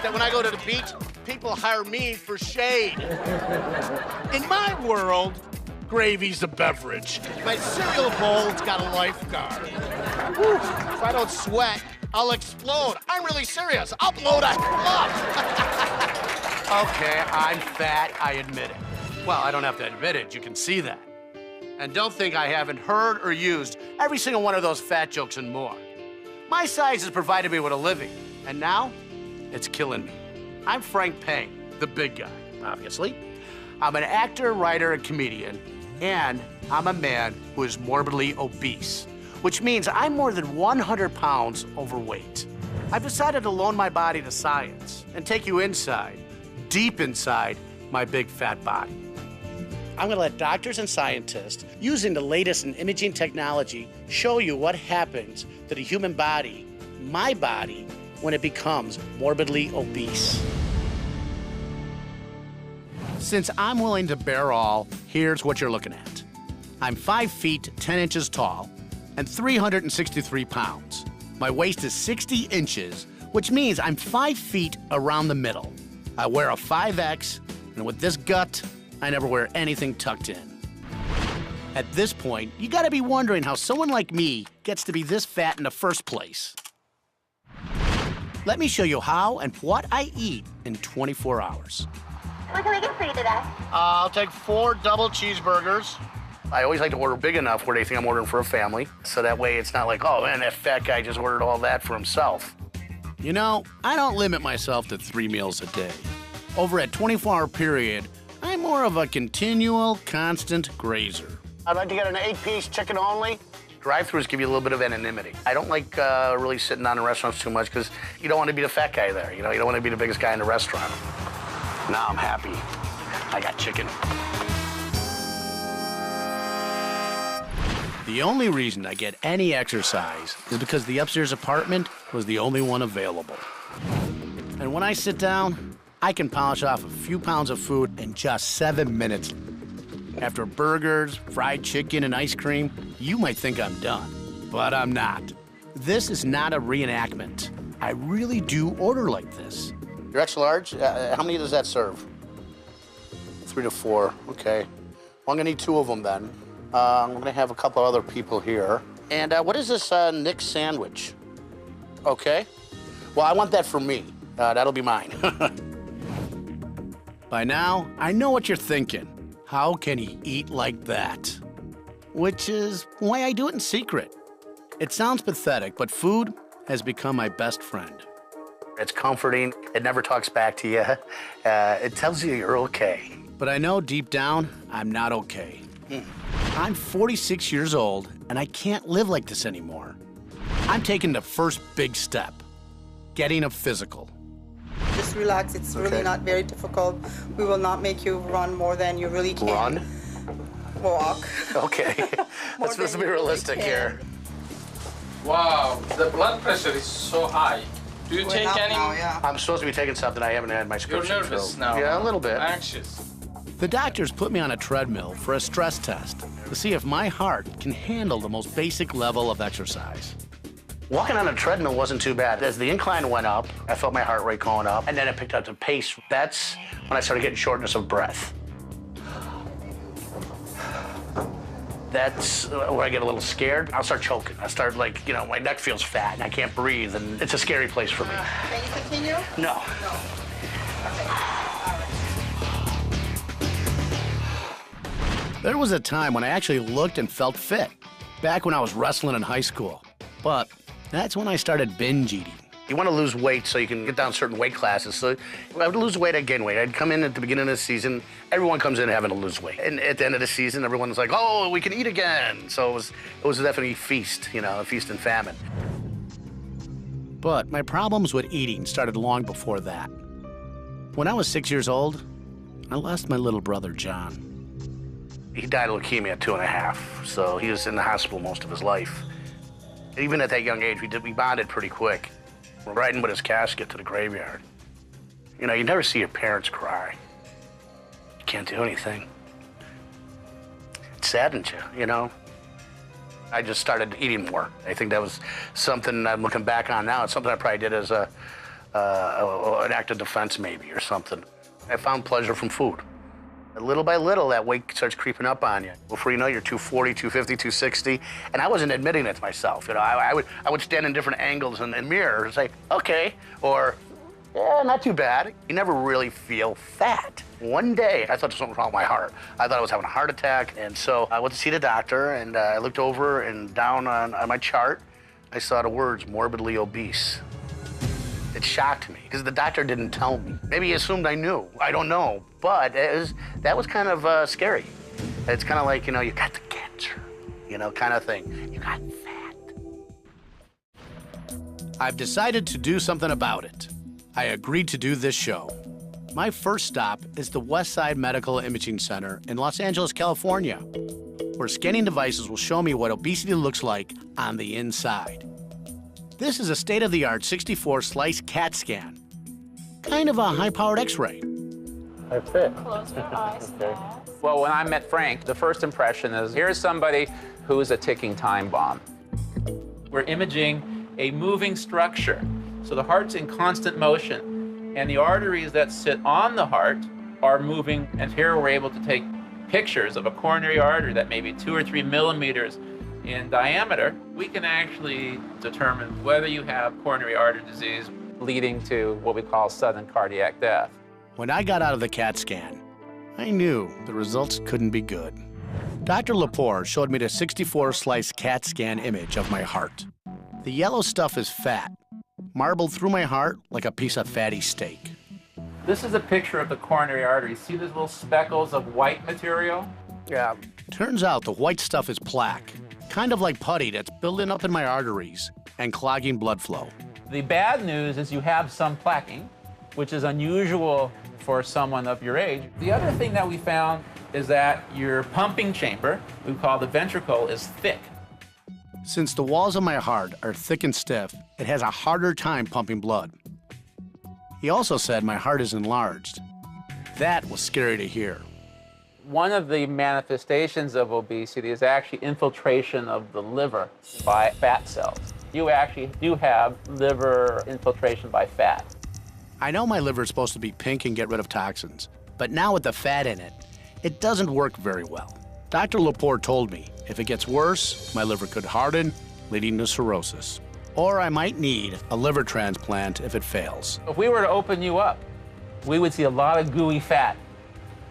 that when I go to the beach, people hire me for shade. In my world, gravy's a beverage. My cereal bowl's got a lifeguard. Whew. If I don't sweat, I'll explode. I'm really serious. I'll blow that up. Okay, I'm fat, I admit it. Well, I don't have to admit it, you can see that. And don't think I haven't heard or used every single one of those fat jokes and more. My size has provided me with a living, and now it's killing me. I'm Frank Payne, the big guy, obviously. I'm an actor, writer, and comedian, and I'm a man who is morbidly obese, which means I'm more than 100 pounds overweight. I've decided to loan my body to science and take you inside, deep inside my big fat body. I'm gonna let doctors and scientists, using the latest in imaging technology, show you what happens to the human body, my body, when it becomes morbidly obese. Since I'm willing to bear all, here's what you're looking at. I'm 5 feet, 10 inches tall, and 363 pounds. My waist is 60 inches, which means I'm 5 feet around the middle. I wear a 5X, and with this gut, I never wear anything tucked in. At this point, you gotta be wondering how someone like me gets to be this fat in the first place. Let me show you how and what I eat in 24 hours. What can we get for you today? I'll take 4 double cheeseburgers. I always like to order big enough where they think I'm ordering for a family, so that way it's not like, oh man, that fat guy just ordered all that for himself. You know, I don't limit myself to 3 meals a day. Over a 24-hour period, I'm more of a continual, constant grazer. I'd like to get an 8-piece chicken only. Drive-thrus give you a little bit of anonymity. I don't like really sitting down in restaurants too much because you don't want to be the fat guy there. You know, you don't want to be the biggest guy in the restaurant. Now I'm happy. I got chicken. The only reason I get any exercise is because the upstairs apartment was the only one available. And when I sit down, I can polish off a few pounds of food in just 7 minutes. After burgers, fried chicken, and ice cream, you might think I'm done, but I'm not. This is not a reenactment. I really do order like this. Your extra large, how many does that serve? 3 to 4, okay. Well, I'm gonna need 2 of them then. I'm gonna have a couple other people here. And what is this Nick sandwich? Okay. Well, I want that for me. That'll be mine. By now, I know what you're thinking. How can he eat like that? Which is why I do it in secret. It sounds pathetic, but food has become my best friend. It's comforting. It never talks back to you. It tells you you're okay. But I know deep down, I'm not okay. I'm 46 years old, and I can't live like this anymore. I'm taking the first big step, getting a physical. Just relax, it's really not very difficult. We will not make you run more than you really can. Run? Walk. Okay. Let's be realistic here. Wow, the blood pressure is so high. Do you take any? Now, yeah. I'm supposed to be taking something I haven't had my You're prescription nervous filled. now. Yeah, a little bit. Anxious. The doctors put me on a treadmill for a stress test to see if my heart can handle the most basic level of exercise. Walking on a treadmill wasn't too bad. As the incline went up, I felt my heart rate going up, and then it picked up the pace. That's when I started getting shortness of breath. That's where I get a little scared. I'll start choking. I start like, you know, my neck feels fat and I can't breathe, and it's a scary place for me. Can you continue? No. No. Okay. All right. There was a time when I actually looked and felt fit, back when I was wrestling in high school. But that's when I started binge eating. You want to lose weight so you can get down certain weight classes. So I would lose weight, I'd gain weight. I'd come in at the beginning of the season, everyone comes in having to lose weight. And at the end of the season, everyone's like, oh, we can eat again. So it was definitely a feast, you know, a feast and famine. But my problems with eating started long before that. When I was 6 years old, I lost my little brother, John. He died of leukemia at 2.5, so he was in the hospital most of his life. Even at that young age, we bonded pretty quick. We're riding with his casket to the graveyard. You know, you never see your parents cry. You can't do anything. It saddens you, you know? I just started eating more. I think that was something I'm looking back on now. It's something I probably did as a an act of defense maybe or something. I found pleasure from food. Little by little, that weight starts creeping up on you. Before you know, you're 240, 250, 260, and I wasn't admitting it to myself. You know, I would stand in different angles in the mirror and say, okay, or, yeah, not too bad. You never really feel fat. One day, I thought there was something wrong with my heart. I thought I was having a heart attack, and so I went to see the doctor, and I looked over and down on my chart, I saw the words, morbidly obese. It shocked me, because the doctor didn't tell me. Maybe he assumed I knew. I don't know. But that was kind of scary. It's kind of like, you know, you got the cancer, you know, kind of thing. You got fat. I've decided to do something about it. I agreed to do this show. My first stop is the Westside Medical Imaging Center in Los Angeles, California, where scanning devices will show me what obesity looks like on the inside. This is a state-of-the-art 64-slice CAT scan. Kind of a high-powered X-ray. That's it. Close your eyes. Okay. Well, when I met Frank, the first impression is, here's somebody who's a ticking time bomb. We're imaging a moving structure. So the heart's in constant motion, and the arteries that sit on the heart are moving. And here we're able to take pictures of a coronary artery that may be 2 or 3 millimeters in diameter. We can actually determine whether you have coronary artery disease, leading to what we call sudden cardiac death. When I got out of the CAT scan, I knew the results couldn't be good. Dr. Lepore showed me the 64-slice CAT scan image of my heart. The yellow stuff is fat, marbled through my heart like a piece of fatty steak. this is a picture of the coronary artery. See those little speckles of white material? Yeah. Turns out the white stuff is plaque, kind of like putty that's building up in my arteries and clogging blood flow. The bad news is you have some plaquing, which is unusual for someone of your age. The other thing that we found is that your pumping chamber, we call the ventricle, is thick. Since the walls of my heart are thick and stiff, it has a harder time pumping blood. He also said my heart is enlarged. That was scary to hear. One of the manifestations of obesity is actually infiltration of the liver by fat cells. You actually do have liver infiltration by fat. I know my liver is supposed to be pink and get rid of toxins, but now with the fat in it, it doesn't work very well. Dr. Lepore told me if it gets worse, my liver could harden, leading to cirrhosis. Or I might need a liver transplant if it fails. If we were to open you up, we would see a lot of gooey fat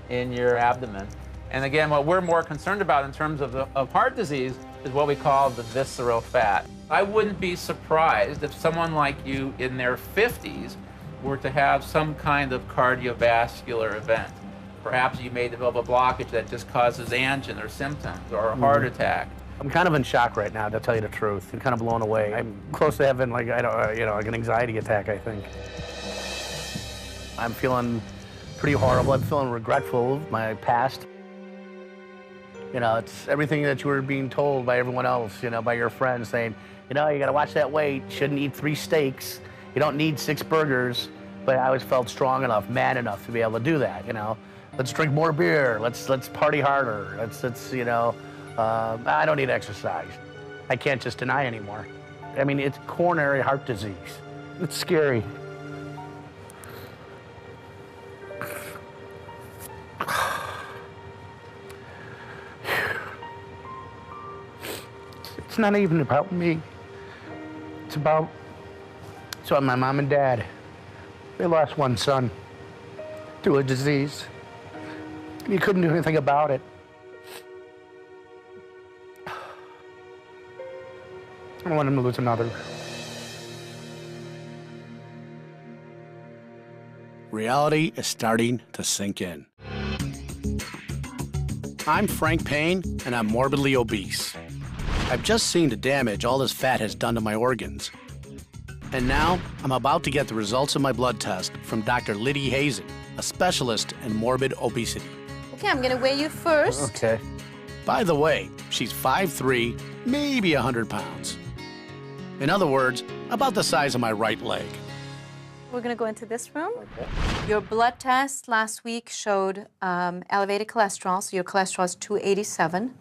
in your abdomen. And again, what we're more concerned about in terms of heart disease is what we call the visceral fat. I wouldn't be surprised if someone like you in their 50s were to have some kind of cardiovascular event. Perhaps you may develop a blockage that just causes angina or symptoms or a heart attack. I'm kind of in shock right now, to tell you the truth. I'm kind of blown away. I'm close to having like, like an anxiety attack, I think. I'm feeling pretty horrible. I'm feeling regretful of my past. You know, it's everything that you were being told by everyone else, by your friends saying, you gotta watch that weight, shouldn't eat 3 steaks, you don't need 6 burgers. But I always felt strong enough, man enough to be able to do that, Let's drink more beer, let's party harder, I don't need exercise. I can't just deny anymore. I mean, it's coronary heart disease. It's scary. It's not even about me. It's about my mom and dad. They lost one son to a disease. And you couldn't do anything about it. I don't want him to lose another. Reality is starting to sink in. I'm Frank Payne, and I'm morbidly obese. I've just seen the damage all this fat has done to my organs. And now, I'm about to get the results of my blood test from Dr. Liddy Hazen, a specialist in morbid obesity. Okay, I'm gonna weigh you first. Okay. By the way, she's 5'3", maybe 100 pounds. In other words, about the size of my right leg. We're gonna go into this room. Okay. Your blood test last week showed elevated cholesterol, so your cholesterol is 287,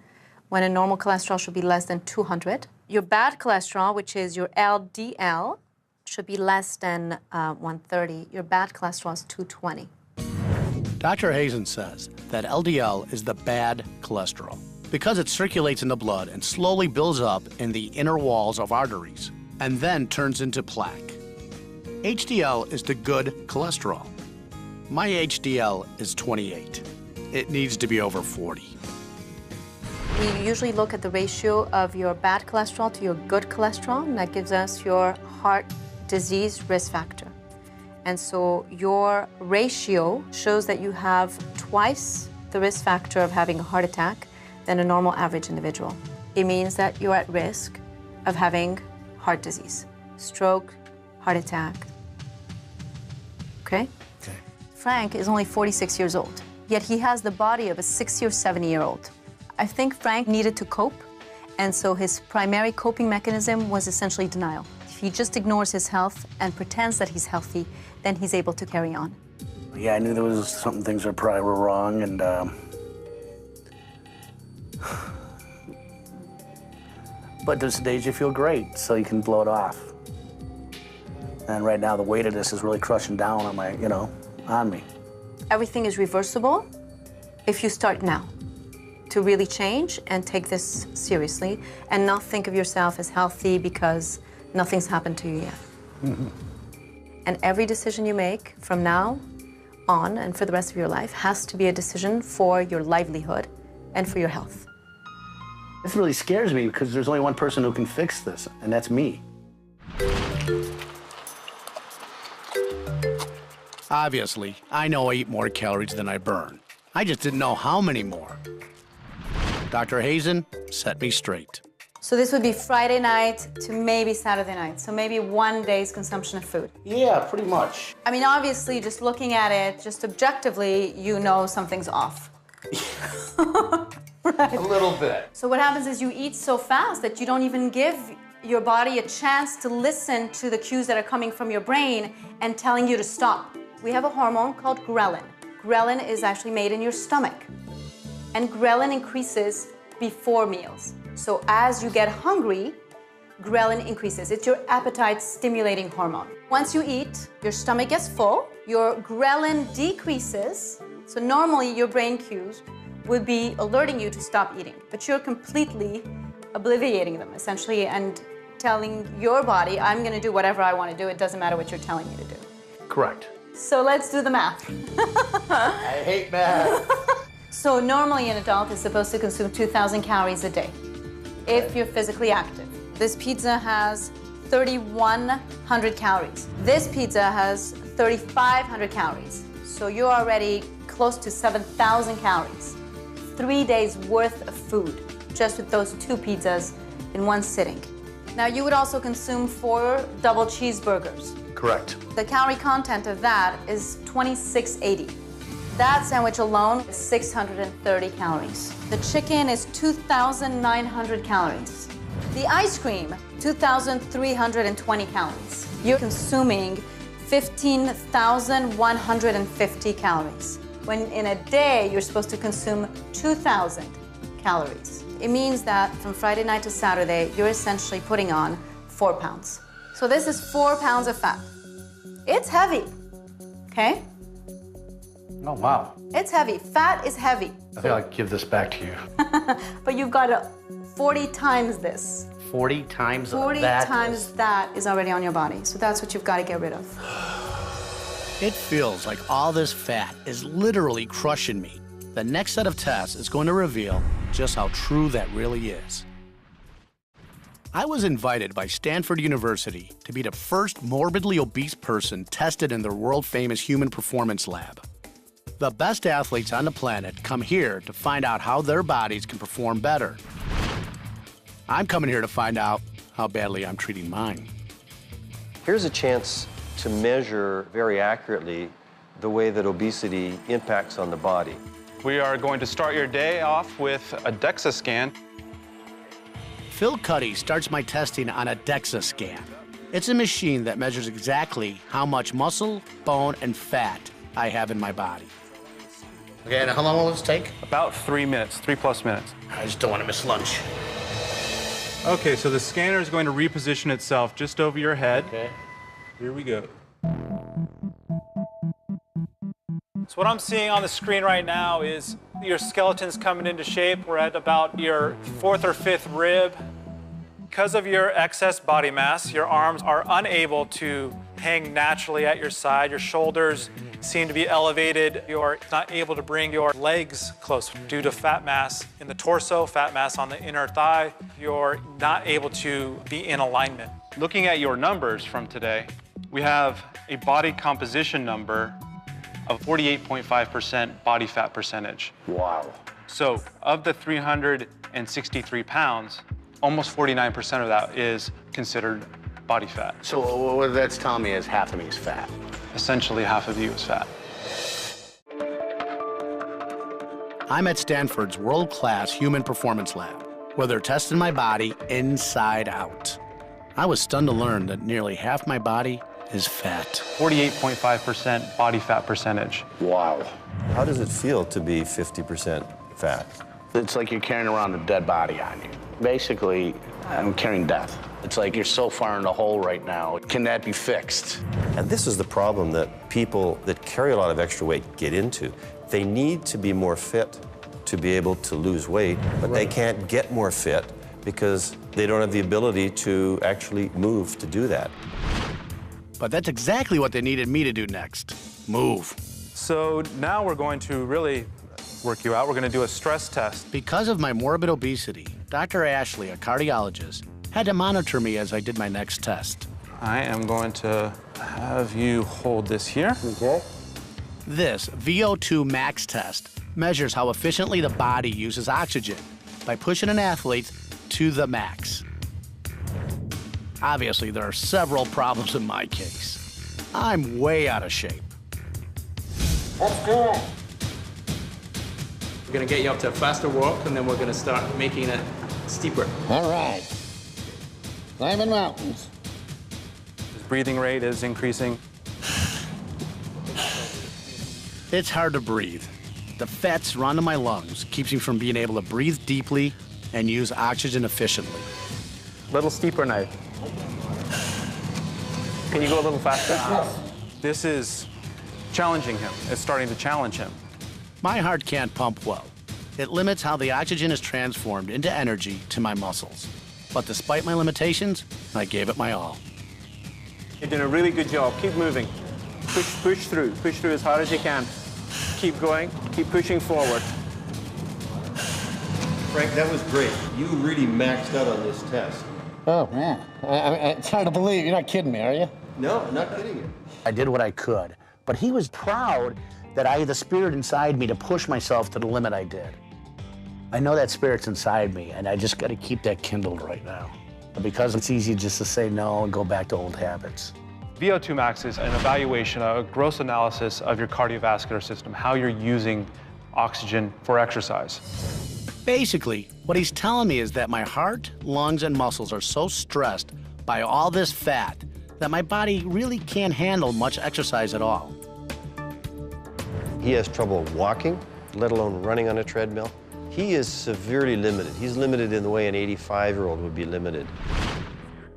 when a normal cholesterol should be less than 200. Your bad cholesterol, which is your LDL, should be less than 130. Your bad cholesterol is 220. Dr. Hazen says that LDL is the bad cholesterol because it circulates in the blood and slowly builds up in the inner walls of arteries and then turns into plaque. HDL is the good cholesterol. My HDL is 28. It needs to be over 40. We usually look at the ratio of your bad cholesterol to your good cholesterol, and that gives us your heart disease risk factor. And so your ratio shows that you have twice the risk factor of having a heart attack than a normal average individual. It means that you're at risk of having heart disease, stroke, heart attack. Okay? Okay. Frank is only 46 years old, yet he has the body of a 60 or 70-year-old. I think Frank needed to cope, and so his primary coping mechanism was essentially denial. If he just ignores his health and pretends that he's healthy, then he's able to carry on. Yeah, I knew there was some things that probably were wrong, and but there's days you feel great, so you can blow it off. And right now, the weight of this is really crushing down on my, on me. Everything is reversible if you start now to really change and take this seriously and not think of yourself as healthy because nothing's happened to you yet. Mm-hmm. And every decision you make from now on and for the rest of your life has to be a decision for your livelihood and for your health. This really scares me because there's only one person who can fix this, and that's me. Obviously, I know I eat more calories than I burn. I just didn't know how many more. Dr. Hazen set me straight. So this would be Friday night to maybe Saturday night. So maybe 1 day's consumption of food. Yeah, pretty much. I mean, obviously, just looking at it, just objectively, you know something's off. A little bit. So what happens is you eat so fast that you don't even give your body a chance to listen to the cues that are coming from your brain and telling you to stop. We have a hormone called ghrelin. Ghrelin is actually made in your stomach. And ghrelin increases before meals. So as you get hungry, ghrelin increases. It's your appetite stimulating hormone. Once you eat, your stomach gets full, your ghrelin decreases. So normally your brain cues would be alerting you to stop eating, but you're completely obliviating them essentially and telling your body, I'm gonna do whatever I wanna do. It doesn't matter what you're telling me to do. Correct. So let's do the math. I hate math. So normally an adult is supposed to consume 2,000 calories a day if you're physically active. This pizza has 3,100 calories. This pizza has 3,500 calories. So you're already close to 7,000 calories. 3 days worth of food just with those 2 pizzas in one sitting. Now you would also consume 4 double cheeseburgers. Correct. The calorie content of that is 2,680. That sandwich alone is 630 calories. The chicken is 2,900 calories. The ice cream, 2,320 calories. You're consuming 15,150 calories. When in a day, you're supposed to consume 2,000 calories. It means that from Friday night to Saturday, you're essentially putting on 4 pounds. So this is 4 pounds of fat. It's heavy, okay? Oh, wow. It's heavy. Fat is heavy. I think I'll give this back to you. But you've got 40 times this. 40 times 40 that? times that is already on your body. So that's what you've got to get rid of. It feels like all this fat is literally crushing me. The next set of tests is going to reveal just how true that really is. I was invited by Stanford University to be the first morbidly obese person tested in their world-famous human performance lab. The best athletes on the planet come here to find out how their bodies can perform better. I'm coming here to find out how badly I'm treating mine. Here's a chance to measure very accurately the way that obesity impacts on the body. We are going to start your day off with a DEXA scan. Phil Cuddy starts my testing on a DEXA scan. It's a machine that measures exactly how much muscle, bone, and fat I have in my body. Okay, and how long will this take? About 3 minutes, 3+ minutes. I just don't want to miss lunch. Okay, so the scanner is going to reposition itself just over your head. Okay. Here we go. So what I'm seeing on the screen right now is your skeleton's coming into shape. We're at about your 4th or 5th rib. Because of your excess body mass, your arms are unable to hang naturally at your side. Your shoulders seem to be elevated. You're not able to bring your legs close due to fat mass in the torso, fat mass on the inner thigh. You're not able to be in alignment. Looking at your numbers from today, we have a body composition number of 48.5% body fat percentage. Wow. So of the 363 pounds, almost 49% of that is considered body fat. So what that's telling me is half of me is fat. Essentially, half of you is fat. I'm at Stanford's world-class human performance lab, where they're testing my body inside out. I was stunned to learn that nearly half my body is fat. 48.5% body fat percentage. Wow. How does it feel to be 50% fat? It's like you're carrying around a dead body on you. Basically, I'm carrying death. It's like you're so far in the hole right now. Can that be fixed? And this is the problem that people that carry a lot of extra weight get into. They need to be more fit to be able to lose weight, but they can't get more fit because they don't have the ability to actually move to do that. But that's exactly what they needed me to do next. Move. So now we're going to really work you out. We're going to do a stress test. Because of my morbid obesity, Dr. Ashley, a cardiologist, had to monitor me as I did my next test. I am going to have you hold this here. Okay. This VO2 max test measures how efficiently the body uses oxygen by pushing an athlete to the max. Obviously, there are several problems in my case. I'm way out of shape. Let's do it. We're gonna get you up to a faster walk, and then we're gonna start making it steeper. All right. Climbing mountains. His breathing rate is increasing. It's hard to breathe. The fats run to my lungs, keeps me from being able to breathe deeply and use oxygen efficiently. A little steeper now. Can you go a little faster? This is challenging him. It's starting to challenge him. My heart can't pump well. It limits how the oxygen is transformed into energy to my muscles. But despite my limitations, I gave it my all. You're doing a really good job. Keep moving. Push through. Push through as hard as you can. Keep going. Keep pushing forward. Frank, that was great. You really maxed out on this test. Oh, man. It's hard to believe. You're not kidding me, are you? No, I'm not kidding you. I did what I could, but he was proud that I had the spirit inside me to push myself to the limit I did. I know that spirit's inside me, and I just got to keep that kindled right now. Because it's easy just to say no and go back to old habits. VO2 max is an evaluation, a gross analysis of your cardiovascular system, how you're using oxygen for exercise. Basically, what he's telling me is that my heart, lungs, and muscles are so stressed by all this fat that my body really can't handle much exercise at all. He has trouble walking, let alone running on a treadmill. He is severely limited. He's limited in the way an 85-year-old would be limited.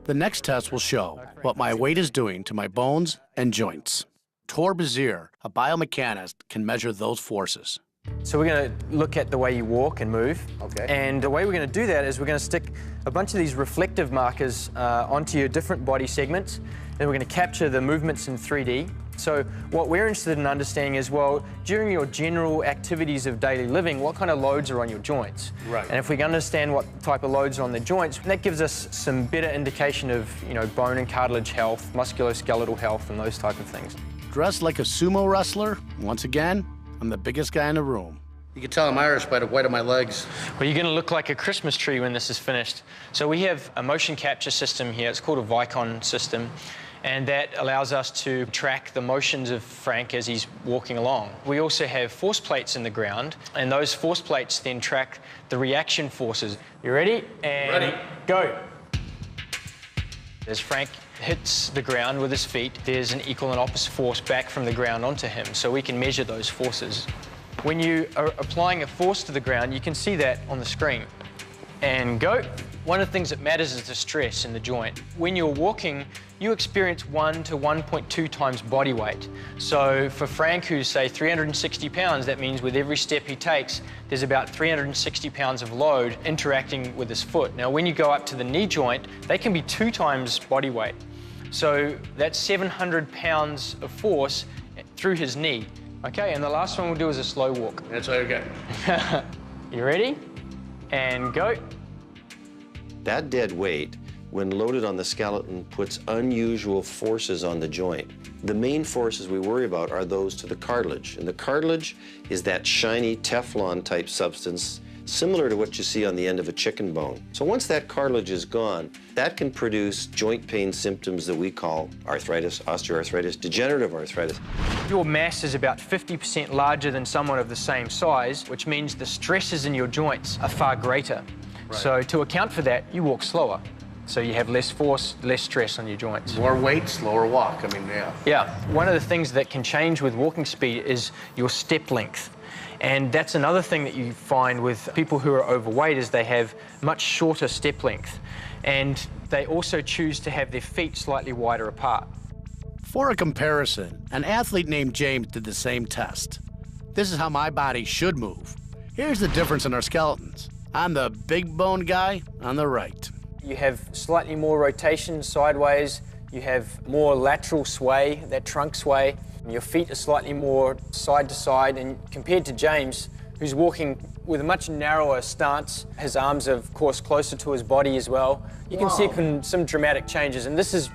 The next test will show what my weight is doing to my bones and joints. Tor Bazir, a biomechanist, can measure those forces. So we're going to look at the way you walk and move. Okay. And the way we're going to do that is we're going to stick a bunch of these reflective markers onto your different body segments. And we're going to capture the movements in 3D. So what we're interested in understanding is, well, during your general activities of daily living, what kind of loads are on your joints? Right. And if we can understand what type of loads are on the joints, that gives us some better indication of, bone and cartilage health, musculoskeletal health, and those type of things. Dressed like a sumo wrestler, once again, I'm the biggest guy in the room. You can tell I'm Irish by the white of my legs. Well, you're going to look like a Christmas tree when this is finished. So we have a motion capture system here. It's called a Vicon system. And that allows us to track the motions of Frank as he's walking along. We also have force plates in the ground, and those force plates then track the reaction forces. You ready? And ready. Go. As Frank hits the ground with his feet, there's an equal and opposite force back from the ground onto him, so we can measure those forces. When you are applying a force to the ground, you can see that on the screen. And go. One of the things that matters is the stress in the joint. When you're walking, you experience 1 to 1.2 times body weight. So for Frank, who's say 360 pounds, that means with every step he takes, there's about 360 pounds of load interacting with his foot. Now, when you go up to the knee joint, they can be 2 times body weight. So that's 700 pounds of force through his knee. Okay, and the last one we'll do is a slow walk. That's all you get. You ready? And go. That dead weight, when loaded on the skeleton, puts unusual forces on the joint. The main forces we worry about are those to the cartilage. And the cartilage is that shiny Teflon-type substance similar to what you see on the end of a chicken bone. So once that cartilage is gone, that can produce joint pain symptoms that we call arthritis, osteoarthritis, degenerative arthritis. Your mass is about 50% larger than someone of the same size, which means the stresses in your joints are far greater. Right. So to account for that, you walk slower. So you have less force, less stress on your joints. More weight, slower walk. I mean, yeah. Yeah. One of the things that can change with walking speed is your step length. And that's another thing that you find with people who are overweight is they have much shorter step length. And they also choose to have their feet slightly wider apart. For a comparison, an athlete named James did the same test. This is how my body should move. Here's the difference in our skeletons. I'm the big bone guy on the right. You have slightly more rotation sideways. You have more lateral sway, that trunk sway. Your feet are slightly more side to side, and compared to James, who's walking with a much narrower stance, his arms are, of course, closer to his body as well. You can see some dramatic changes, and this is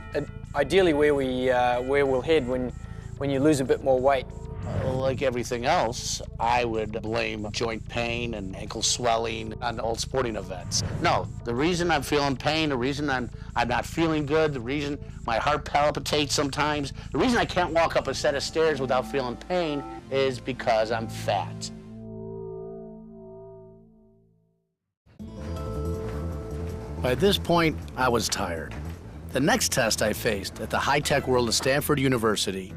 ideally where we'll head when you lose a bit more weight. Like everything else, I would blame joint pain and ankle swelling on old sporting events. No, the reason I'm feeling pain, the reason I'm not feeling good, the reason my heart palpitates sometimes, the reason I can't walk up a set of stairs without feeling pain is because I'm fat. By this point, I was tired. The next test I faced at the high-tech world of Stanford University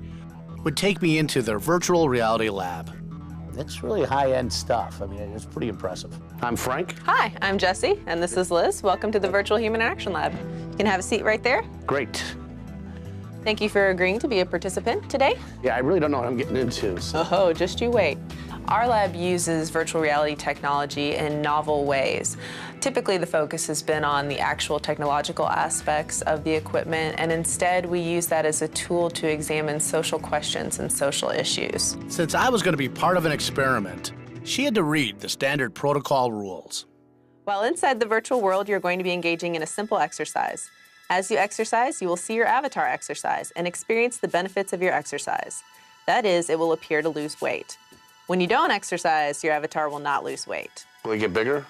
would take me into their virtual reality lab. It's really high-end stuff. I mean, it's pretty impressive. I'm Frank. Hi, I'm Jessie, and this is Liz. Welcome to the Virtual Human Interaction Lab. You can have a seat right there. Great. Thank you for agreeing to be a participant today. Yeah, I really don't know what I'm getting into. So. Oh, just you wait. Our lab uses virtual reality technology in novel ways. Typically, the focus has been on the actual technological aspects of the equipment, and instead we use that as a tool to examine social questions and social issues. Since I was going to be part of an experiment, she had to read the standard protocol rules. While inside the virtual world, you're going to be engaging in a simple exercise. As you exercise, you will see your avatar exercise and experience the benefits of your exercise. That is, it will appear to lose weight. When you don't exercise, your avatar will not lose weight. Will it get bigger?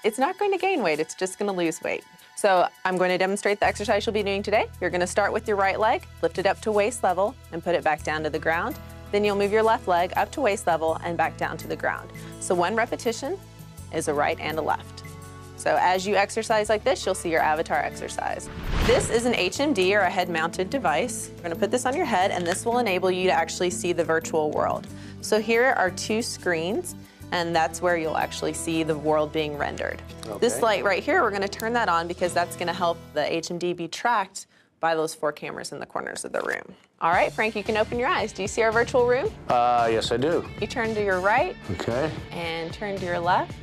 It's not going to gain weight, it's just going to lose weight. So I'm going to demonstrate the exercise you'll be doing today. You're going to start with your right leg, lift it up to waist level, and put it back down to the ground. Then you'll move your left leg up to waist level and back down to the ground. So one repetition is a right and a left. So as you exercise like this, you'll see your avatar exercise. This is an HMD, or a head-mounted device. You're going to put this on your head, and this will enable you to actually see the virtual world. So here are 2 screens, and that's where you'll actually see the world being rendered. Okay. This light right here, we're going to turn that on because that's going to help the HMD be tracked by those 4 cameras in the corners of the room. All right, Frank, you can open your eyes. Do you see our virtual room? Yes, I do. You turn to your right. Okay. And turn to your left.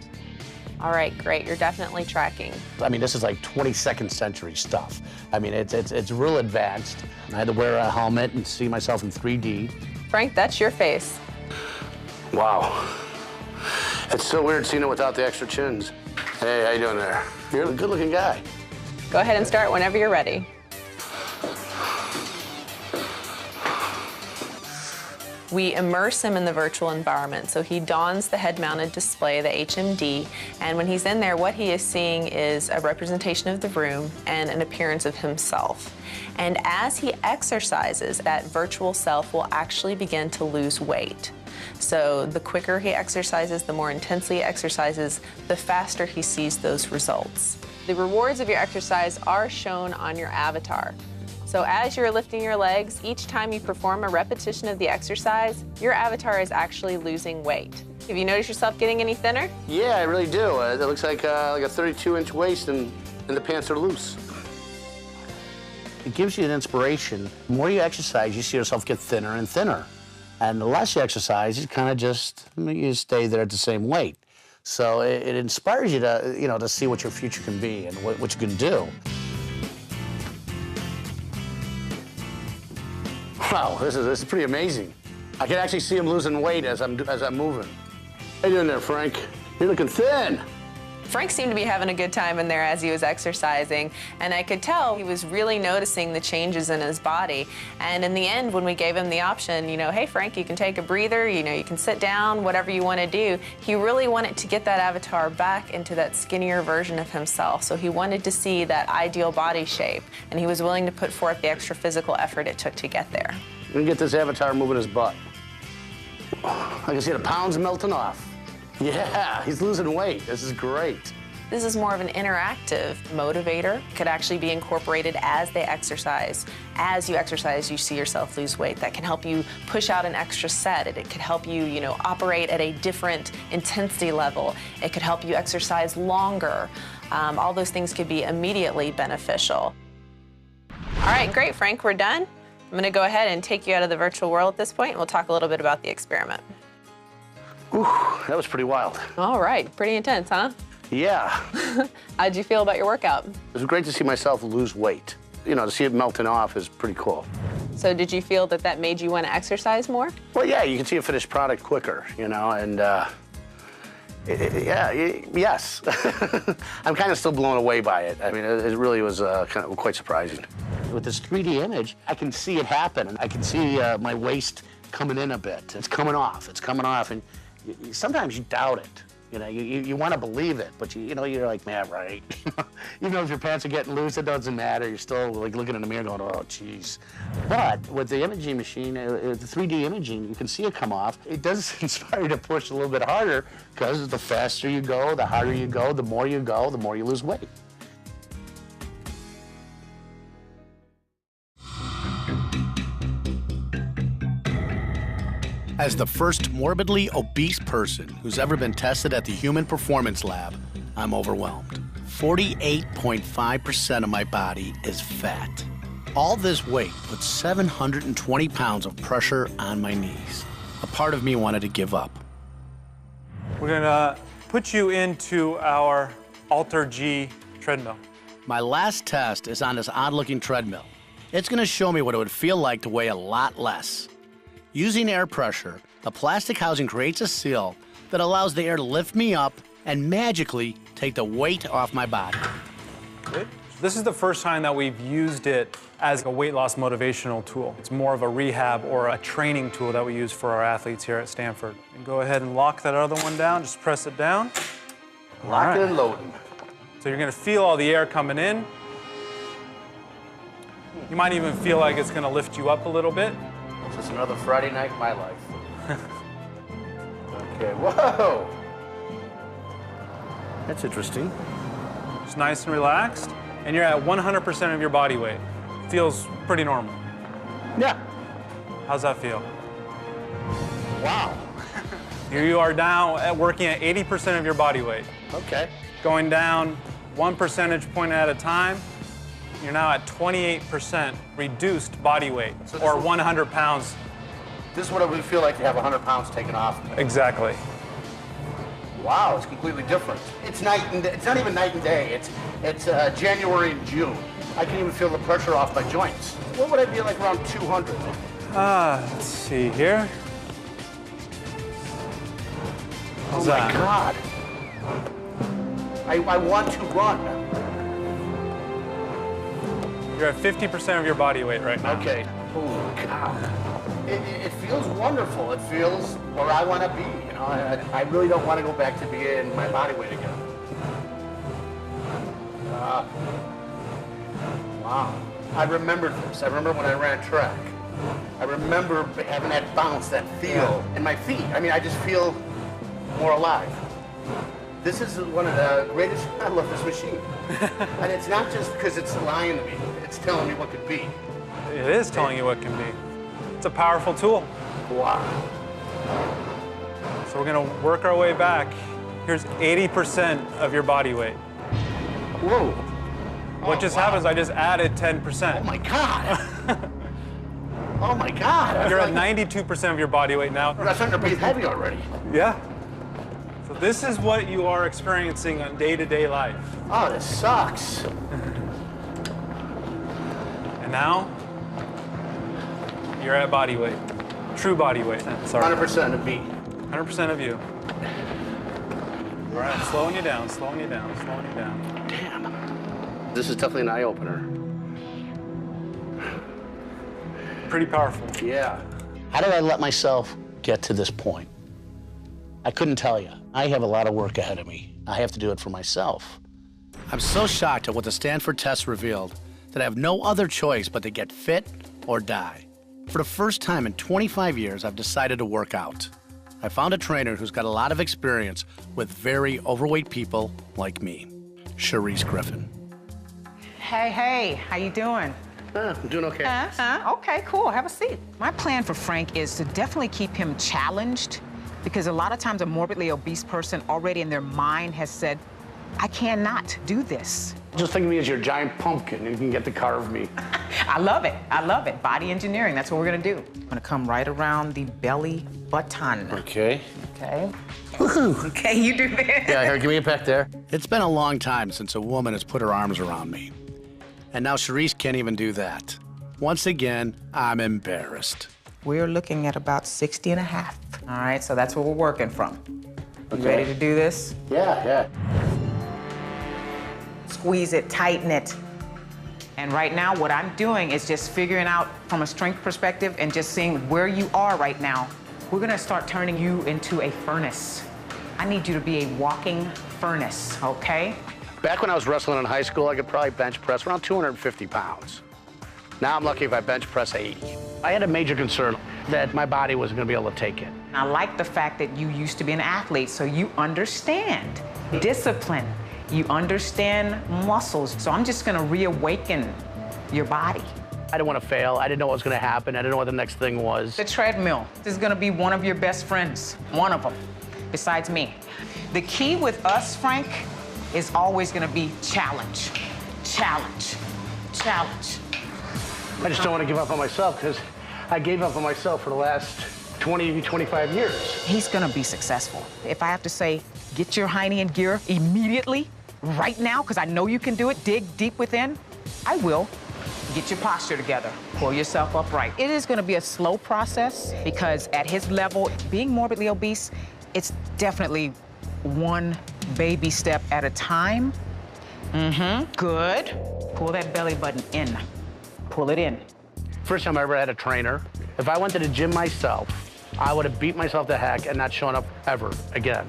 All right, great. You're definitely tracking. I mean, this is like 22nd century stuff. I mean, it's real advanced. I had to wear a helmet and see myself in 3D. Frank, that's your face. Wow. It's so weird seeing it without the extra chins. Hey, how you doing there? You're a good-looking guy. Go ahead and start whenever you're ready. We immerse him in the virtual environment. So he dons the head-mounted display, the HMD, and when he's in there, what he is seeing is a representation of the room and an appearance of himself. And as he exercises, that virtual self will actually begin to lose weight. So the quicker he exercises, the more intensely he exercises, the faster he sees those results. The rewards of your exercise are shown on your avatar. So as you're lifting your legs, each time you perform a repetition of the exercise, your avatar is actually losing weight. Have you noticed yourself getting any thinner? Yeah, I really do. It looks like a 32-inch waist and and the pants are loose. It gives you an inspiration. The more you exercise, you see yourself get thinner and thinner. And the less you exercise, you kind of just, you stay there at the same weight. So it inspires you to, to see what your future can be and what you can do. Wow, this is pretty amazing. I can actually see him losing weight as I'm moving. How you doing there, Frank? You're looking thin. Frank seemed to be having a good time in there as he was exercising, and I could tell he was really noticing the changes in his body. And in the end, when we gave him the option, hey, Frank, you can take a breather, you can sit down, whatever you want to do, he really wanted to get that avatar back into that skinnier version of himself. So he wanted to see that ideal body shape, and he was willing to put forth the extra physical effort it took to get there. We're gonna get this avatar moving his butt. I can see the pounds melting off. Yeah, he's losing weight. This is great. This is more of an interactive motivator. It could actually be incorporated as they exercise. As you exercise, you see yourself lose weight. That can help you push out an extra set. It could help you, operate at a different intensity level. It could help you exercise longer. All those things could be immediately beneficial. All right, great, Frank, we're done. I'm gonna go ahead and take you out of the virtual world at this point, and we'll talk a little bit about the experiment. Ooh, that was pretty wild. All right, pretty intense, huh? Yeah. How'd you feel about your workout? It was great to see myself lose weight. To see it melting off is pretty cool. So did you feel that made you want to exercise more? Well, yeah, you can see a finished product quicker, and yes. I'm kind of still blown away by it. I mean, it really was kind of quite surprising. With this 3D image, I can see it happen. I can see my waist coming in a bit. It's coming off, and sometimes you doubt it. You want to believe it, but you're like, man, right. Even if your pants are getting loose, it doesn't matter. You're still like looking in the mirror going, oh, geez. But with the imaging machine, the 3D imaging, you can see it come off. It does inspire you to push a little bit harder, because the faster you go, the harder you go, the more you go, the more you lose weight. As the first morbidly obese person who's ever been tested at the Human Performance Lab, I'm overwhelmed. 48.5% of my body is fat. All this weight puts 720 pounds of pressure on my knees. A part of me wanted to give up. We're gonna put you into our Alter G treadmill. My last test is on this odd-looking treadmill. It's gonna show me what it would feel like to weigh a lot less. Using air pressure, the plastic housing creates a seal that allows the air to lift me up and magically take the weight off my body. Good. This is the first time that we've used it as a weight loss motivational tool. It's more of a rehab or a training tool that we use for our athletes here at Stanford. And go ahead and lock that other one down, just press it down. Lock it and loading. So you're gonna feel all the air coming in. You might even feel like it's gonna lift you up a little bit. It's just another Friday night in my life. Okay, whoa! That's interesting. Just nice and relaxed, and you're at 100% of your body weight. Feels pretty normal. Yeah. How's that feel? Wow. Here you are now working at 80% of your body weight. Okay. Going down 1 percentage point at a time. You're now at 28% reduced body weight, so or 100 pounds. This is what it would feel like to have 100 pounds taken off. Exactly. Wow, it's completely different. It's night and it's not even night and day. It's January and June. I can even feel the pressure off my joints. What would I be like around 200? Let's see here. Oh my God. I want to run. You're at 50% of your body weight right now. Okay. Oh, God. It feels wonderful. It feels where I want to be. I really don't want to go back to being my body weight again. Wow. I remember this. I remember when I ran track. I remember having that bounce, that feel in my feet. I mean, I just feel more alive. This is one of the greatest. I love this machine. And it's not just because it's lying to me. It's telling me what could be. It is telling you what can be. It's a powerful tool. Wow. So we're gonna work our way back. Here's 80% of your body weight. Whoa. What just happened is I just added 10%. Oh my God. Oh my God. You're at 92% of your body weight now. I think I'm breathing heavy already. Yeah. So this is what you are experiencing on day-to-day life. Oh, this sucks. And now, you're at body weight. True body weight. Sorry. 100% of me. 100% of you. All right, slowing you down, slowing you down, slowing you down. Damn. This is definitely an eye-opener. Pretty powerful. Yeah. How did I let myself get to this point? I couldn't tell you. I have a lot of work ahead of me. I have to do it for myself. I'm so shocked at what the Stanford test revealed that I have no other choice but to get fit or die. For the first time in 25 years, I've decided to work out. I found a trainer who's got a lot of experience with very overweight people like me, Charisse Griffin. Hey, how you doing? I'm doing okay. Okay, cool, have a seat. My plan for Frank is to definitely keep him challenged because a lot of times a morbidly obese person already in their mind has said, I cannot do this. Just think of me as your giant pumpkin and you can get to carve me. I love it. Body engineering, that's what we're gonna do. I'm gonna come right around the belly button. Okay. Okay. Woohoo. Okay, you do that. Yeah, here, give me a peck there. It's been a long time since a woman has put her arms around me. And now Charisse can't even do that. Once again, I'm embarrassed. We're looking at about 60 and a half. All right, so that's what we're working from. Okay. You ready to do this? Yeah. Squeeze it, tighten it. And right now, what I'm doing is just figuring out from a strength perspective and just seeing where you are right now. We're gonna start turning you into a furnace. I need you to be a walking furnace, okay? Back when I was wrestling in high school, I could probably bench press around 250 pounds. Now I'm lucky if I bench press 80. I had a major concern that my body wasn't gonna be able to take it. I like the fact that you used to be an athlete, so you understand discipline. You understand muscles. So I'm just gonna reawaken your body. I didn't want to fail. I didn't know what was gonna happen. I didn't know what the next thing was. The treadmill. This is gonna be one of your best friends. One of them, besides me. The key with us, Frank, is always gonna be challenge. Challenge. Challenge. I just don't want to give up on myself because I gave up on myself for the last 20, 25 years. He's gonna be successful. If I have to say, get your hiney in gear immediately, right now, because I know you can do it, dig deep within, I will. Get your posture together, pull yourself upright. It is gonna be a slow process because at his level, being morbidly obese, it's definitely one baby step at a time. Good. Pull that belly button in. Pull it in. First time I ever had a trainer. If I went to the gym myself, I would have beat myself to heck and not shown up ever again.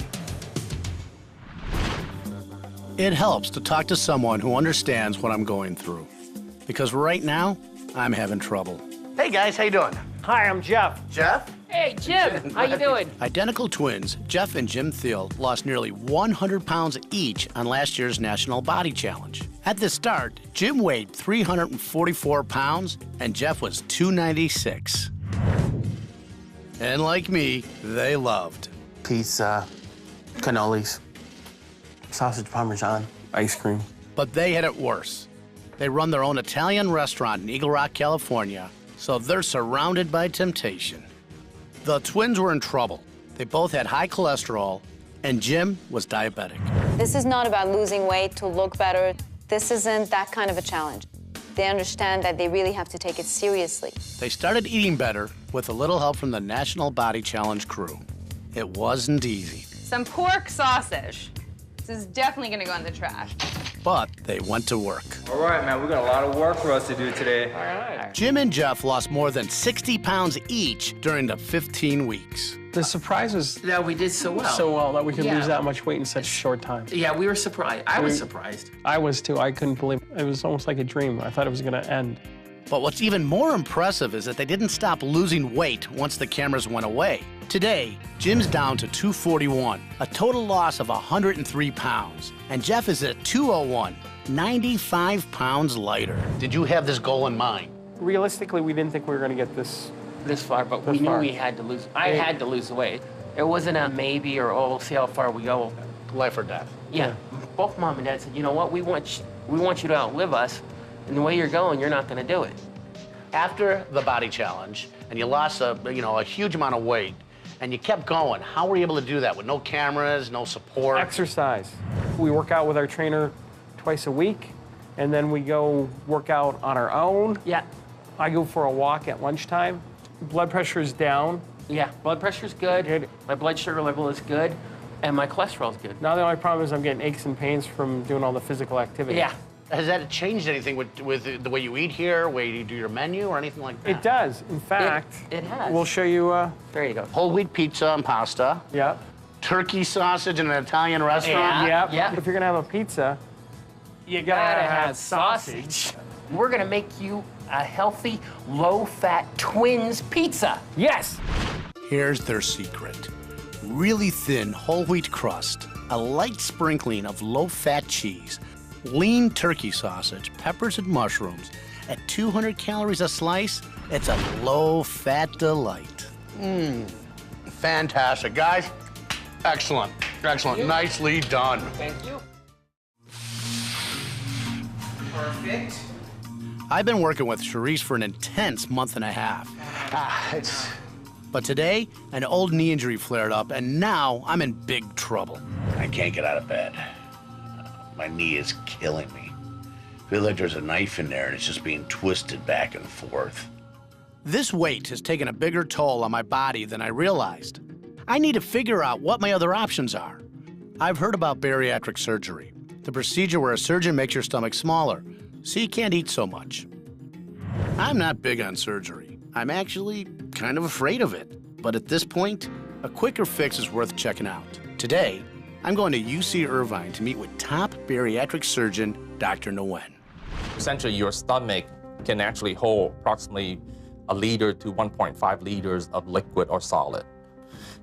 It helps to talk to someone who understands what I'm going through. Because right now, I'm having trouble. Hey guys, how you doing? Hi, I'm Jeff. Jeff? Hey, Jim, how you doing? Identical twins, Jeff and Jim Thiel, lost nearly 100 pounds each on last year's National Body Challenge. At the start, Jim weighed 344 pounds and Jeff was 296. And like me, they loved pizza, cannolis, sausage parmesan, ice cream. But they had it worse. They run their own Italian restaurant in Eagle Rock, California, so they're surrounded by temptation. The twins were in trouble. They both had high cholesterol, and Jim was diabetic. This is not about losing weight to look better. This isn't that kind of a challenge. They understand that they really have to take it seriously. They started eating better with a little help from the National Body Challenge crew. It wasn't easy. Some pork sausage. This is definitely gonna go in the trash. But they went to work. All right, man, we got a lot of work for us to do today. All right. Jim and Jeff lost more than 60 pounds each during the 15 weeks. The surprise was that we did so well. So well that we could lose that much weight in such a short time. Yeah, we were surprised. I was surprised. I was too. I couldn't believe it. It was almost like a dream. I thought it was gonna end. But what's even more impressive is that they didn't stop losing weight once the cameras went away. Today, Jim's down to 241, a total loss of 103 pounds. And Jeff is at 201, 95 pounds lighter. Did you have this goal in mind? Realistically, we didn't think we were gonna get this far, but we knew we had to lose. I had to lose weight. It wasn't a maybe or, oh, we'll see how far we go. Life or death. Yeah. Both Mom and Dad said, you know what, we want We want you to outlive us, and the way you're going, you're not going to do it. After the body challenge, and you lost a huge amount of weight, and you kept going, how were you able to do that with no cameras, no support? Exercise. We work out with our trainer twice a week, and then we go work out on our own. Yeah. I go for a walk at lunchtime. Blood pressure is down. Yeah, blood pressure's good. My blood sugar level is good, and my cholesterol's good. Now the only problem is I'm getting aches and pains from doing all the physical activity. Yeah. Has that changed anything with the way you eat here, way you do your menu, or anything like that? It does. In fact, it has. We'll show you. There you go. Whole wheat pizza and pasta. Yep. Turkey sausage in an Italian restaurant. Yep. Yeah. If you're gonna have a pizza, you gotta have sausage. We're gonna make you a healthy, low-fat twins pizza. Yes. Here's their secret. Really thin whole wheat crust, a light sprinkling of low-fat cheese, lean turkey sausage, peppers and mushrooms. At 200 calories a slice, it's a low-fat delight. Fantastic. Guys, excellent. Excellent. Nicely done. Thank you. Perfect. I've been working with Charisse for an intense month and a half. But today, an old knee injury flared up, and now I'm in big trouble. I can't get out of bed. My knee is killing me. I feel like there's a knife in there and it's just being twisted back and forth. This weight has taken a bigger toll on my body than I realized. I need to figure out what my other options are. I've heard about bariatric surgery, the procedure where a surgeon makes your stomach smaller, so you can't eat so much. I'm not big on surgery. I'm actually kind of afraid of it. But at this point, a quicker fix is worth checking out. Today, I'm going to UC Irvine to meet with top bariatric surgeon, Dr. Nguyen. Essentially, your stomach can actually hold approximately 1 liter to 1.5 liters of liquid or solid.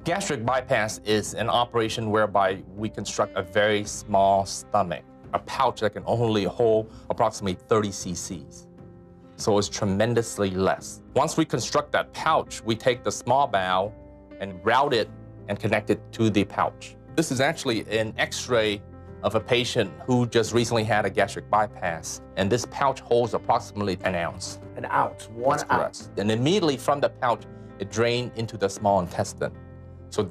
Gastric bypass is an operation whereby we construct a very small stomach, a pouch that can only hold approximately 30 cc's. So it's tremendously less. Once we construct that pouch, we take the small bowel and route it and connect it to the pouch. This is actually an X-ray of a patient who just recently had a gastric bypass, and this pouch holds approximately an ounce. An ounce, one ounce. And immediately from the pouch, it drained into the small intestine. So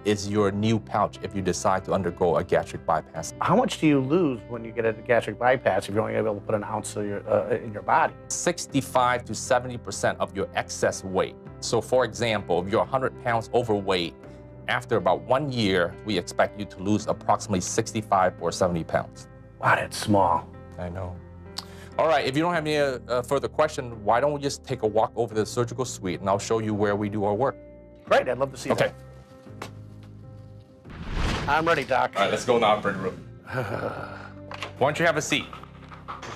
is your new pouch if you decide to undergo a gastric bypass. How much do you lose when you get a gastric bypass if you're only able to put an ounce of in your body? 65 to 70% of your excess weight. So for example, if you're 100 pounds overweight, after about 1 year, we expect you to lose approximately 65 or 70 pounds. Wow, that's small. I know. All right, if you don't have any further questions, why don't we just take a walk over to the surgical suite and I'll show you where we do our work. Great, I'd love to see that. Okay. I'm ready, Doc. All right, let's go in the operating room. Why don't you have a seat?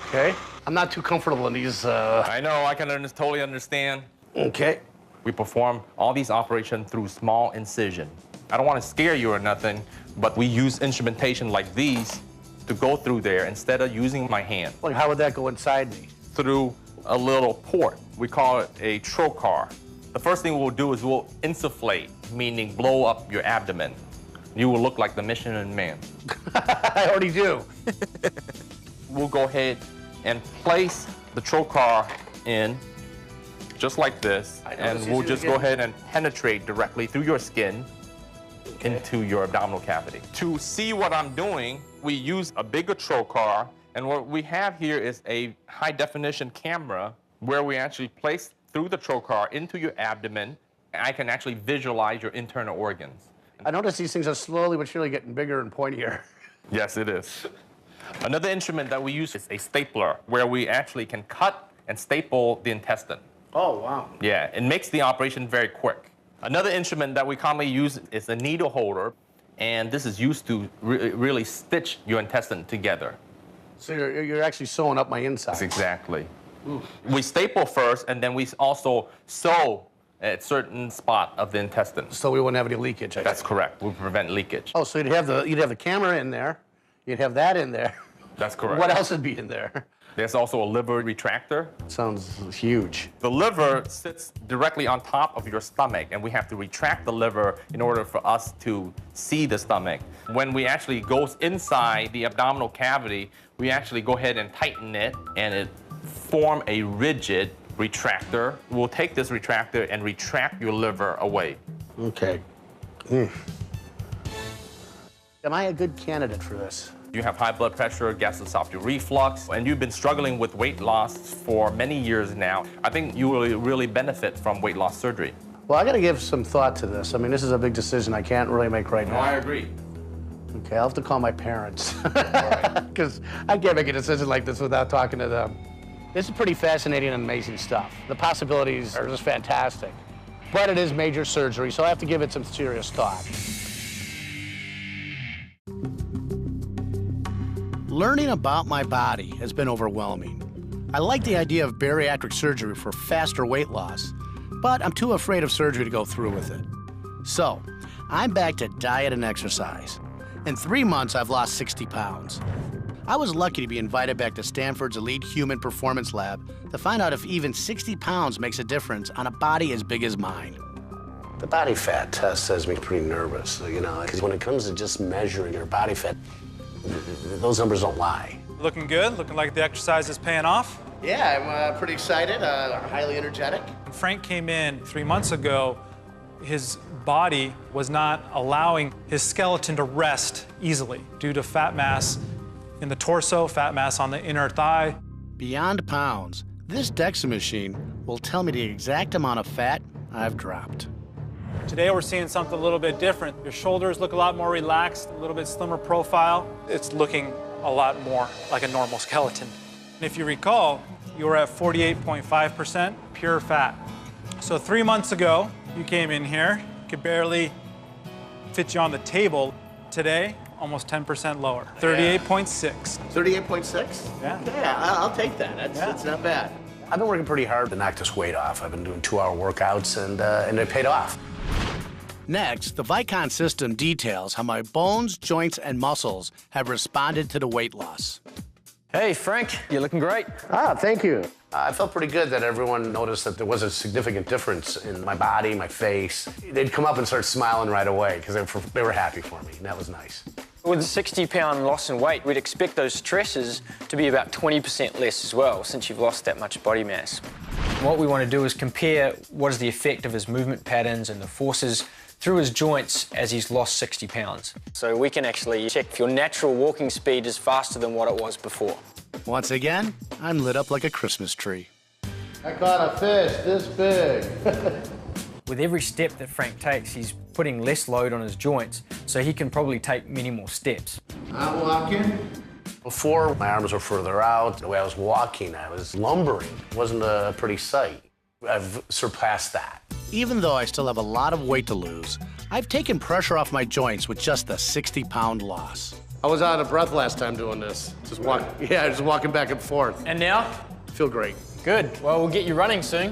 Okay. I'm not too comfortable in these. I know, I can totally understand. Okay. We perform all these operations through small incision. I don't want to scare you or nothing, but we use instrumentation like these to go through there instead of using my hand. Like, how would that go inside me? Through a little port. We call it a trocar. The first thing we'll do is we'll insufflate, meaning blow up your abdomen. You will look like the Michelin Man. I already do. We'll go ahead and place the trocar in just like this, and we'll just go ahead and penetrate directly through your skin into your abdominal cavity. To see what I'm doing, we use a bigger trocar, and what we have here is a high-definition camera where we actually place through the trocar into your abdomen, and I can actually visualize your internal organs. I notice these things are slowly but surely getting bigger and pointier. Yes, it is. Another instrument that we use is a stapler, where we actually can cut and staple the intestine. Oh, wow. Yeah, it makes the operation very quick. Another instrument that we commonly use is a needle holder, and this is used to really stitch your intestine together. So you're actually sewing up my insides. Exactly. Oof. We staple first, and then we also sew at certain spot of the intestine. So we wouldn't have any leakage. That's correct. We prevent leakage. Oh, so you'd have the camera in there, you'd have that in there. That's correct. What else would be in there? There's also a liver retractor. Sounds huge. The liver sits directly on top of your stomach, and we have to retract the liver in order for us to see the stomach. When we actually go inside the abdominal cavity, we actually go ahead and tighten it, and it form a rigid retractor. We'll take this retractor and retract your liver away. Okay. Am I a good candidate for this? You have high blood pressure, gastroesophageal reflux, and you've been struggling with weight loss for many years now. I think you will really benefit from weight loss surgery. Well, I got to give some thought to this. I mean, this is a big decision I can't really make right now. I agree. Okay, I'll have to call my parents. Because I can't make a decision like this without talking to them. This is pretty fascinating and amazing stuff. The possibilities are just fantastic. But it is major surgery, so I have to give it some serious thought. Learning about my body has been overwhelming. I like the idea of bariatric surgery for faster weight loss, but I'm too afraid of surgery to go through with it. So, I'm back to diet and exercise. In 3 months, I've lost 60 pounds. I was lucky to be invited back to Stanford's elite human performance lab to find out if even 60 pounds makes a difference on a body as big as mine. The body fat test has me pretty nervous, you know, because when it comes to just measuring your body fat, those numbers don't lie. Looking good, looking like the exercise is paying off. Yeah, I'm pretty excited, highly energetic. When Frank came in 3 months ago, his body was not allowing his skeleton to rest easily due to fat mass in the torso, fat mass on the inner thigh. Beyond pounds, this DEXA machine will tell me the exact amount of fat I've dropped. Today we're seeing something a little bit different. Your shoulders look a lot more relaxed, a little bit slimmer profile. It's looking a lot more like a normal skeleton. And if you recall, you were at 48.5% pure fat. So 3 months ago, you came in here, could barely fit you on the table. Today, almost 10% lower, 38.6. 38.6? Yeah. Yeah, I'll take that. That's not bad. I've been working pretty hard to knock this weight off. I've been doing 2-hour workouts, and it paid off. Next, the Vicon system details how my bones, joints, and muscles have responded to the weight loss. Hey, Frank, you're looking great. Ah, thank you. I felt pretty good that everyone noticed that there was a significant difference in my body, my face. They'd come up and start smiling right away because they were happy for me, and that was nice. With a 60-pound loss in weight, we'd expect those stresses to be about 20% less as well, since you've lost that much body mass. What we want to do is compare what is the effect of his movement patterns and the forces through his joints as he's lost 60 pounds. So we can actually check if your natural walking speed is faster than what it was before. Once again, I'm lit up like a Christmas tree. I caught a fish this big. With every step that Frank takes, he's putting less load on his joints, so he can probably take many more steps. I'm walking. Before, my arms were further out. The way I was walking, I was lumbering. It wasn't a pretty sight. I've surpassed that. Even though I still have a lot of weight to lose, I've taken pressure off my joints with just a 60-pound loss. I was out of breath last time doing this. Just walking back and forth. And now? Feel great. Good. Well, we'll get you running soon.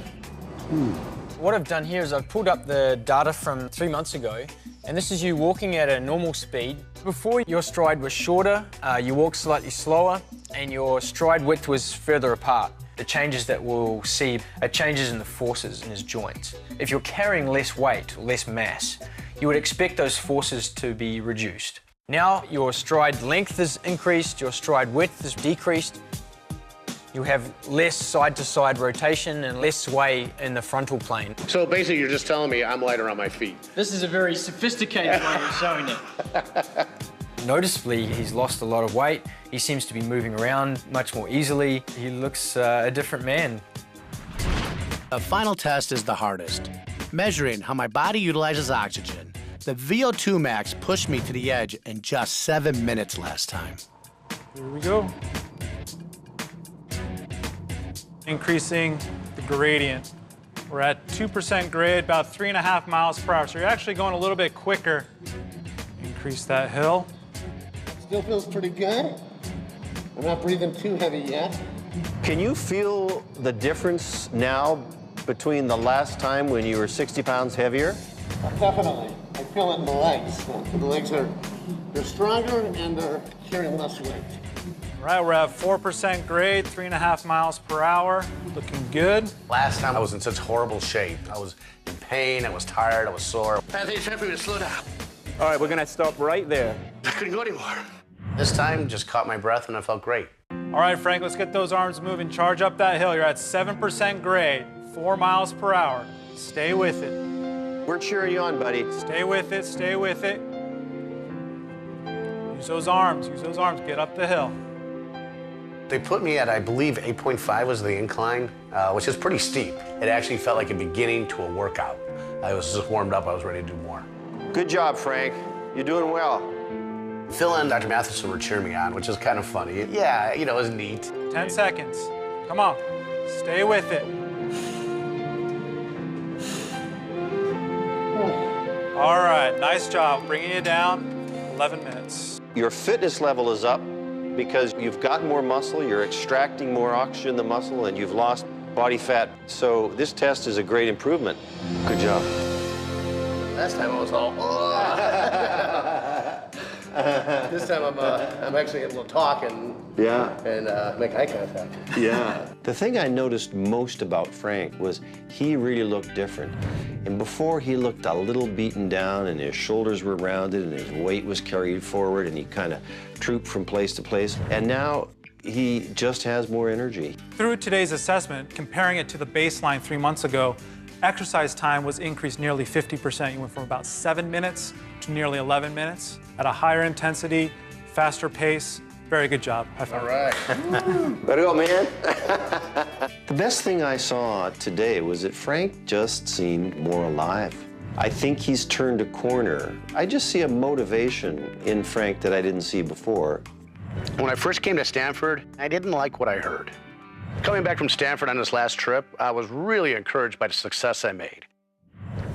What I've done here is I've pulled up the data from 3 months ago, and this is you walking at a normal speed. Before, your stride was shorter, you walked slightly slower, and your stride width was further apart. The changes that we'll see are changes in the forces in his joints. If you're carrying less weight, or less mass, you would expect those forces to be reduced. Now your stride length is increased, your stride width is decreased. You have less side-to-side rotation and less sway in the frontal plane. So basically you're just telling me I'm lighter on my feet. This is a very sophisticated way of showing it. Noticeably, he's lost a lot of weight. He seems to be moving around much more easily. He looks a different man. The final test is the hardest. Measuring how my body utilizes oxygen. The VO2 max pushed me to the edge in just 7 minutes last time. Here we go. Increasing the gradient. We're at 2% grade, about 3.5 miles per hour. So you're actually going a little bit quicker. Increase that hill. Still feels pretty good. I'm not breathing too heavy yet. Can you feel the difference now between the last time when you were 60 pounds heavier? Definitely. I feel it in the legs. The legs are stronger and they're carrying less weight. All right, we're at 4% grade, 3.5 miles per hour. Looking good. Last time I was in such horrible shape. I was in pain, I was tired, I was sore. I think it's time for me to slow down. All right, we're gonna stop right there. I couldn't go anymore. This time, just caught my breath and I felt great. All right, Frank, let's get those arms moving. Charge up that hill. You're at 7% grade, 4 miles per hour. Stay with it. We're cheering you on, buddy. Stay with it, stay with it. Use those arms, get up the hill. They put me at, I believe, 8.5 was the incline, which is pretty steep. It actually felt like a beginning to a workout. I was just warmed up, I was ready to do more. Good job, Frank. You're doing well. Phil and Dr. Matheson were cheering me on, which is kind of funny. Yeah, you know, it was neat. 10 seconds. Come on, stay with it. All right, nice job. Bringing you down, 11 minutes. Your fitness level is up because you've got more muscle, you're extracting more oxygen in the muscle, and you've lost body fat. So this test is a great improvement. Good job. Last time I was all, This time I'm actually able to talk and make eye contact. Yeah. The thing I noticed most about Frank was he really looked different. And before, he looked a little beaten down, and his shoulders were rounded, and his weight was carried forward, and he kind of trooped from place to place. And now he just has more energy. Through today's assessment, comparing it to the baseline 3 months ago, exercise time was increased nearly 50%. You went from about 7 minutes to nearly 11 minutes at a higher intensity, faster pace. Very good job. High five. All right. Better go, man. The best thing I saw today was that Frank just seemed more alive. I think he's turned a corner. I just see a motivation in Frank that I didn't see before. When I first came to Stanford, I didn't like what I heard. Coming back from Stanford on this last trip, I was really encouraged by the success I made.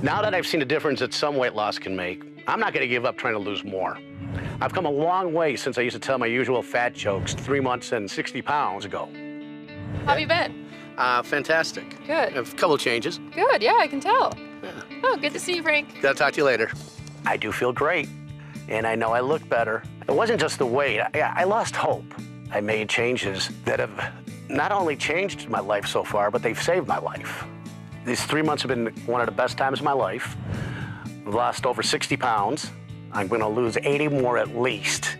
Now that I've seen the difference that some weight loss can make, I'm not going to give up trying to lose more. I've come a long way since I used to tell my usual fat jokes 3 months and 60 pounds ago. How have you been? Fantastic. Good. A couple changes. Good, yeah, I can tell. Oh, good to see you, Frank. I'll talk to you later. I do feel great, and I know I look better. It wasn't just the weight. I lost hope. I made changes that have not only changed my life so far, but they've saved my life. These 3 months have been one of the best times of my life. I've lost over 60 pounds. I'm going to lose 80 more at least.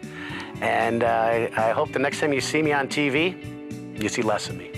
And I hope the next time you see me on TV, you see less of me.